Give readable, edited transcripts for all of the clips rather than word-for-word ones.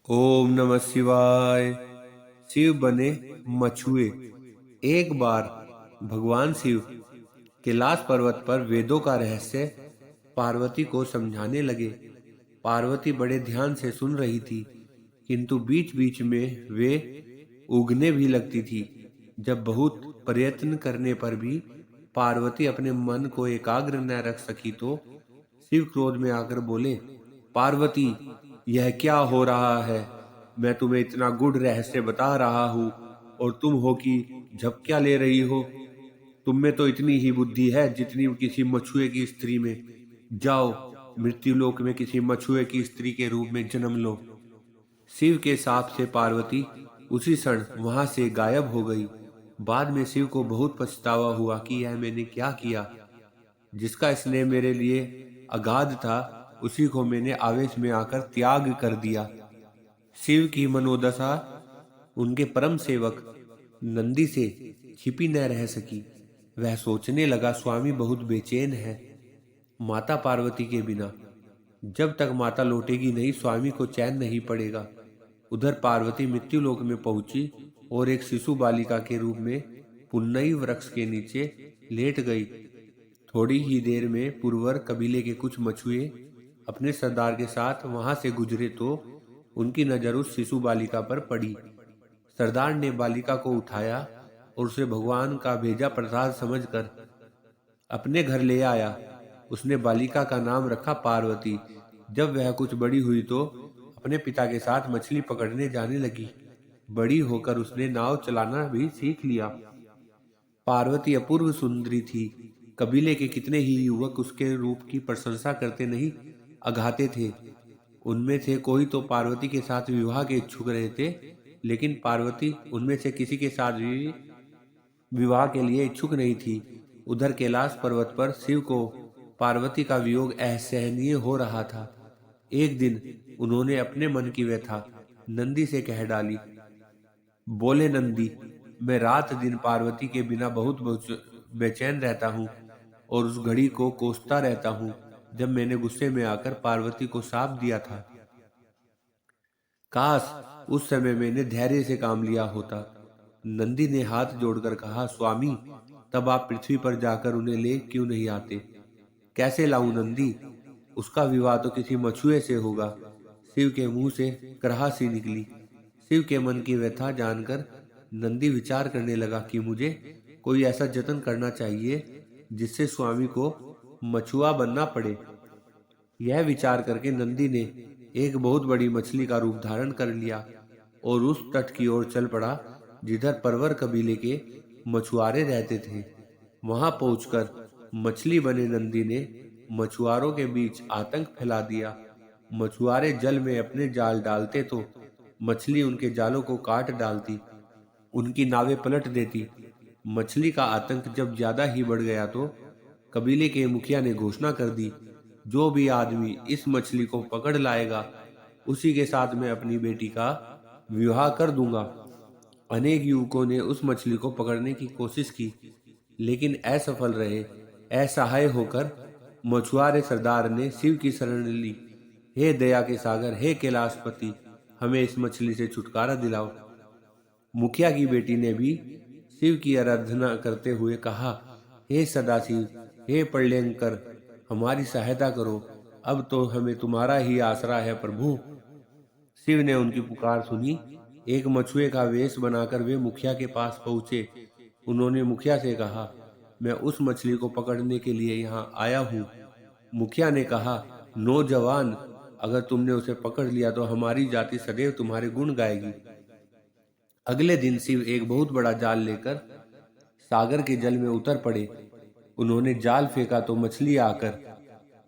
ओम नमः शिवाय। शिव बने मछुए। एक बार भगवान शिव कैलाश पर्वत पर वेदों का रहस्य पार्वती को समझाने लगे। पार्वती बड़े ध्यान से सुन रही थी, किंतु बीच बीच में वे उगने भी लगती थी। जब बहुत प्रयत्न करने पर भी पार्वती अपने मन को एकाग्र न रख सकी तो शिव क्रोध में आकर बोले, पार्वती, यह क्या हो रहा है? मैं तुम्हें इतना गूढ़ रहस्य बता रहा हूँ और तुम हो कि झपकियां ले रही हो। तुम में तो इतनी ही बुद्धि है जितनी किसी मछुए की स्त्री में। जाओ, मृत्युलोक में किसी मछुए की स्त्री के रूप में जन्म लो। शिव के शाप से पार्वती उसी क्षण वहां से गायब हो गई। बाद में शिव को बहुत पछतावा हुआ कि यह मैंने क्या किया। जिसका स्नेह मेरे लिए अगाध था, उसी को मैंने आवेश में आकर त्याग कर दिया। शिव की मनोदशा उनके परम सेवक नंदी से छिपी न रह सकी। वह सोचने लगा, स्वामी बहुत बेचैन है माता पार्वती के बिना। जब तक माता लौटेगी नहीं, स्वामी को चैन नहीं पड़ेगा। उधर पार्वती मृत्युलोक में पहुंची और एक शिशु बालिका के रूप में पुन्नई वृक्ष के नीचे लेट गई। थोड़ी ही देर में पुरवर कबीले के कुछ मछुए अपने सरदार के साथ वहां से गुजरे तो उनकी नजर उस शिशु बालिका पर पड़ी। सरदार ने बालिका को उठाया और उसे भगवान का भेजा प्रसाद समझकर अपने घर ले आया। उसने बालिका का नाम रखा पार्वती। जब वह कुछ बड़ी हुई तो अपने पिता के साथ मछली पकड़ने जाने लगी। बड़ी होकर उसने नाव चलाना भी सीख लिया। पार्वती अपूर्व सुंदरी थी। कबीले के कितने ही युवक उसके रूप की प्रशंसा करते नहीं अघाते थे। उनमें से कोई तो पार्वती के साथ विवाह के इच्छुक रहे थे, लेकिन पार्वती उनमें से किसी के साथ भी विवाह के लिए इच्छुक नहीं थी। उधर कैलाश पर्वत पर शिव को पार्वती का वियोग असहनीय हो रहा था। एक दिन उन्होंने अपने मन की व्यथा नंदी से कह डाली। बोले, नंदी, मैं रात दिन पार्वती के बिना बहुत बेचैन रहता हूँ और उस घड़ी को कोसता रहता हूँ जब मैंने गुस्से में आकर पार्वती को शाप दिया था। काश उस समय मैंने धैर्य से काम लिया होता। नंदी ने हाथ जोड़कर कहा, स्वामी, तब आप पृथ्वी पर जाकर उन्हें ले क्यों नहीं आते? कैसे लाऊं नंदी? उसका विवाह तो किसी मछुए से होगा। शिव के मुंह से कराहसी निकली। शिव के मन की व्यथा जानकर नंदी विचार करने लगा कि मुझे कोई ऐसा जतन करना चाहिए जिससे स्वामी को मछुआ बनना पड़े। यह विचार करके नंदी ने एक बहुत बड़ी मछली का रूप धारण कर लिया और उस तट की ओर चल पड़ा जिधर परवर कबीले के मछुआरे रहते थे। वहां पहुंचकर मछली बने नंदी ने मछुआरों के बीच आतंक फैला दिया। मछुआरे जल में अपने जाल डालते तो मछली उनके जालों को काट डालती, उनकी नावें पलट देती। मछली का आतंक जब ज्यादा ही बढ़ गया तो कबीले के मुखिया ने घोषणा कर दी, जो भी आदमी इस मछली को पकड़ लाएगा, उसी के साथ मैं अपनी बेटी का विवाह कर दूंगा। अनेक युवकों ने उस मछली को पकड़ने की कोशिश की, लेकिन असफल रहे। असहाय होकर मछुआरे सरदार ने शिव की शरण ली। हे दया के सागर, हे कैलाशपति, हमें इस मछली से छुटकारा दिलाओ। मुखिया की बेटी ने भी शिव की आराधना करते हुए कहा, हे सदाशिव, हे प्रलयंकर, हमारी सहायता करो। अब तो हमें तुम्हारा ही आसरा है प्रभु। शिव ने उनकी पुकार सुनी। एक मछुए का वेश बनाकर वे मुखिया के पास पहुंचे। उन्होंने मुखिया से कहा, मैं उस मछली को पकड़ने के लिए यहाँ आया हूँ। मुखिया ने कहा, नौजवान, अगर तुमने उसे पकड़ लिया तो हमारी जाति सदैव तुम्हारे गुण गाएगी। अगले दिन शिव एक बहुत बड़ा जाल लेकर सागर के जल में उतर पड़े। उन्होंने जाल फेंका तो मछली आकर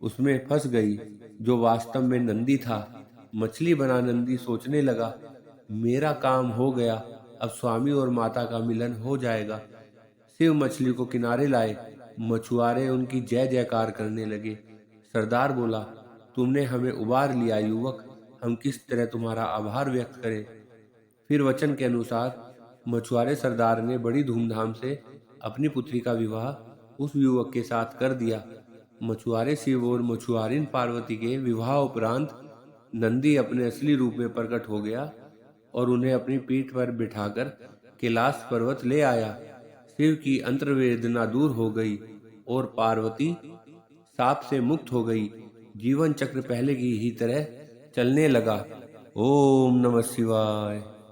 उसमें फंस गई, जो वास्तव में नंदी था। मछली बना नंदी सोचने लगा, मेरा काम हो गया, अब स्वामी और माता का मिलन हो जाएगा। शिव मछली को किनारे लाए। मछुआरे उनकी जय जयकार करने लगे। सरदार बोला, तुमने हमें उबार लिया युवक, हम किस तरह तुम्हारा आभार व्यक्त करें। फिर वचन के अनुसार मछुआरे सरदार ने बड़ी धूमधाम से अपनी पुत्री का विवाह उस युवक के साथ कर दिया। मछुआरे शिव और मछुआरिन पार्वती के विवाह उपरांत नंदी अपने असली रूप में प्रकट हो गया और उन्हें अपनी पीठ पर बिठाकर कैलाश पर्वत ले आया। शिव की अंतर्वेदना दूर हो गई और पार्वती साप से मुक्त हो गई। जीवन चक्र पहले की ही तरह चलने लगा। ओम नमः शिवाय।